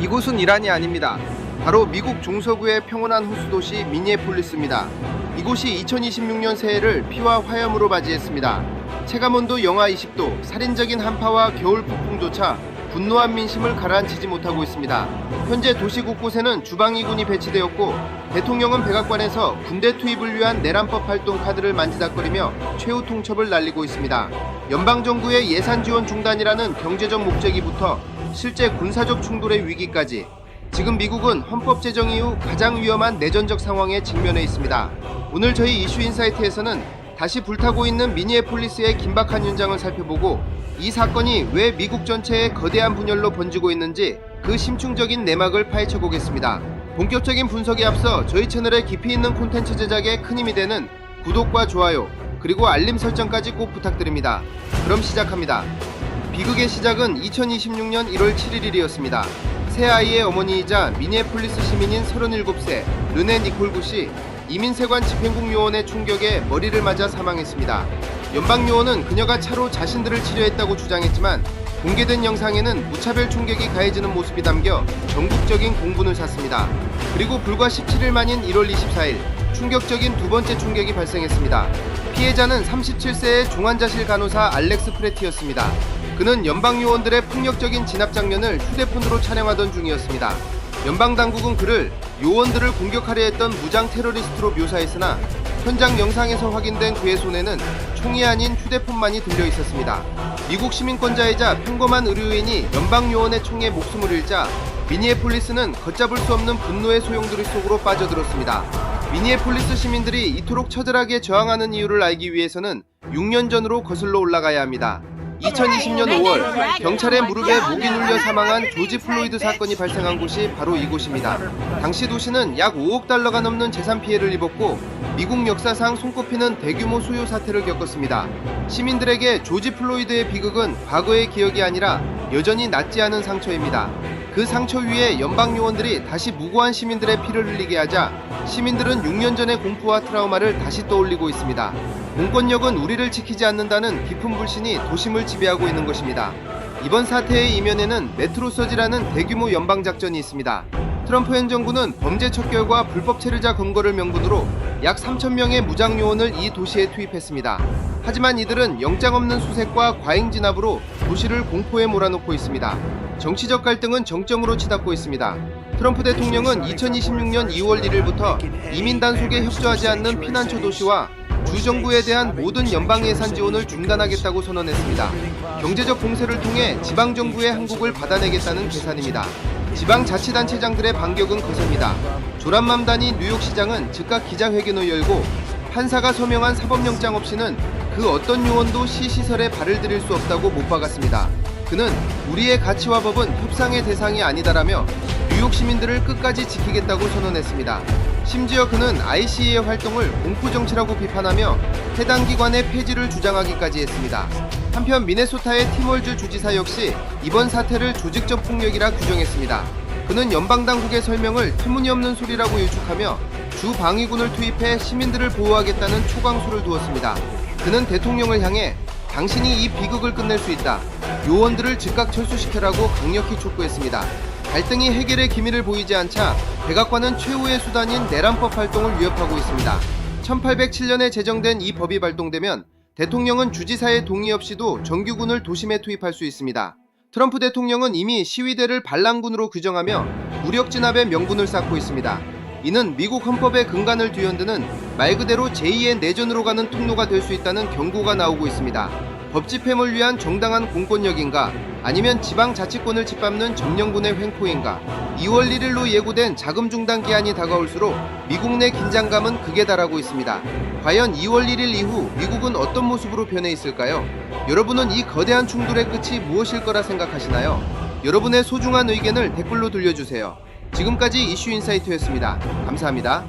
이곳은 이란이 아닙니다. 바로 미국 중서부의 평온한 호수도시 미니애폴리스입니다. 이곳이 2026년 새해를 피와 화염으로 맞이했습니다. 체감온도 영하 20도, 살인적인 한파와 겨울 폭풍조차 분노한 민심을 가라앉히지 못하고 있습니다. 현재 도시 곳곳에는 주방위군이 배치되었고 대통령은 백악관에서 군대 투입을 위한 내란법 활동 카드를 만지작거리며 최후 통첩을 날리고 있습니다. 연방정부의 예산 지원 중단이라는 경제적 목적이부터 실제 군사적 충돌의 위기까지 지금 미국은 헌법 제정 이후 가장 위험한 내전적 상황에 직면해 있습니다. 오늘 저희 이슈인사이트에서는 다시 불타고 있는 미니애폴리스의 긴박한 현장을 살펴보고 이 사건이 왜 미국 전체에 거대한 분열로 번지고 있는지 그 심층적인 내막을 파헤쳐 보겠습니다. 본격적인 분석에 앞서 저희 채널의 깊이 있는 콘텐츠 제작에 큰 힘이 되는 구독과 좋아요 그리고 알림 설정까지 꼭 부탁드립니다. 그럼 시작합니다. 비극의 시작은 2026년 1월 7일이었습니다. 새 아이의 어머니이자 미니애폴리스 시민인 37세 르네 니콜 굿이 이민세관 집행국 요원의 총격에 머리를 맞아 사망했습니다. 연방요원은 그녀가 차로 자신들을 치료했다고 주장했지만 공개된 영상에는 무차별 총격이 가해지는 모습이 담겨 전국적인 공분을 샀습니다. 그리고 불과 17일 만인 1월 24일 충격적인 두 번째 총격이 발생했습니다. 피해자는 37세의 종환자실 간호사 알렉스 프레티였습니다. 그는 연방요원들의 폭력적인 진압 장면을 휴대폰으로 촬영하던 중이었습니다. 연방당국은 그를 요원들을 공격하려 했던 무장 테러리스트로 묘사했으나 현장 영상에서 확인된 그의 손에는 총이 아닌 휴대폰만이 들려 있었습니다. 미국 시민권자이자 평범한 의료인이 연방요원의 총에 목숨을 잃자 미니애폴리스는 걷잡을 수 없는 분노의 소용돌이 속으로 빠져들었습니다. 미니애폴리스 시민들이 이토록 처절하게 저항하는 이유를 알기 위해서는 6년 전으로 거슬러 올라가야 합니다. 2020년 5월 경찰의 무릎에 목이 눌려 사망한 조지 플로이드 사건이 발생한 곳이 바로 이곳입니다. 당시 도시는 약 5억 달러가 넘는 재산 피해를 입었고 미국 역사상 손꼽히는 대규모 수요 사태를 겪었습니다. 시민들에게 조지 플로이드의 비극은 과거의 기억이 아니라 여전히 낫지 않은 상처입니다. 그 상처 위에 연방요원들이 다시 무고한 시민들의 피를 흘리게 하자 시민들은 6년 전의 공포와 트라우마를 다시 떠올리고 있습니다. 공권력은 우리를 지키지 않는다는 깊은 불신이 도심을 지배하고 있는 것입니다. 이번 사태의 이면에는 메트로서지라는 대규모 연방작전이 있습니다. 트럼프 행정부는 범죄 척결과 불법 체류자 검거를 명분으로 약 3,000명의 무장요원을 이 도시에 투입했습니다. 하지만 이들은 영장 없는 수색과 과잉 진압으로 도시를 공포에 몰아넣고 있습니다. 정치적 갈등은 정점으로 치닫고 있습니다. 트럼프 대통령은 2026년 2월 1일부터 이민 단속에 협조하지 않는 피난처 도시와 주정부에 대한 모든 연방 예산 지원을 중단하겠다고 선언했습니다. 경제적 공세를 통해 지방정부의 한국을 받아내겠다는 계산입니다. 지방자치단체장들의 반격은 거셉니다. 조란맘단이 뉴욕시장은 즉각 기자회견을 열고 판사가 서명한 사법영장 없이는 그 어떤 요원도 시시설에 발을 들일 수 없다고 못 박았습니다. 그는 우리의 가치와 법은 협상의 대상이 아니다라며 뉴욕 시민들을 끝까지 지키겠다고 선언했습니다. 심지어 그는 ICE의 활동을 공포정치라고 비판하며 해당 기관의 폐지를 주장하기까지 했습니다. 한편 미네소타의 팀월즈 주지사 역시 이번 사태를 조직적 폭력이라 규정했습니다. 그는 연방당국의 설명을 터무니없는 소리라고 유축하며 주 방위군을 투입해 시민들을 보호하겠다는 초강수를 두었습니다. 그는 대통령을 향해 당신이 이 비극을 끝낼 수 있다. 요원들을 즉각 철수시켜라고 강력히 촉구했습니다. 갈등이 해결의 기미를 보이지 않자 백악관은 최후의 수단인 내란법 활동을 위협하고 있습니다. 1807년에 제정된 이 법이 발동되면 대통령은 주지사의 동의 없이도 정규군을 도심에 투입할 수 있습니다. 트럼프 대통령은 이미 시위대를 반란군으로 규정하며 무력 진압의 명분을 쌓고 있습니다. 이는 미국 헌법의 근간을 뒤흔드는 말 그대로 제2의 내전으로 가는 통로가 될 수 있다는 경고가 나오고 있습니다. 법 집행을 위한 정당한 공권력인가 아니면 지방자치권을 짓밟는 점령군의 횡포인가 2월 1일로 예고된 자금 중단 기한이 다가올수록 미국 내 긴장감은 극에 달하고 있습니다. 과연 2월 1일 이후 미국은 어떤 모습으로 변해 있을까요? 여러분은 이 거대한 충돌의 끝이 무엇일 거라 생각하시나요? 여러분의 소중한 의견을 댓글로 들려주세요. 지금까지 이슈인사이트였습니다. 감사합니다.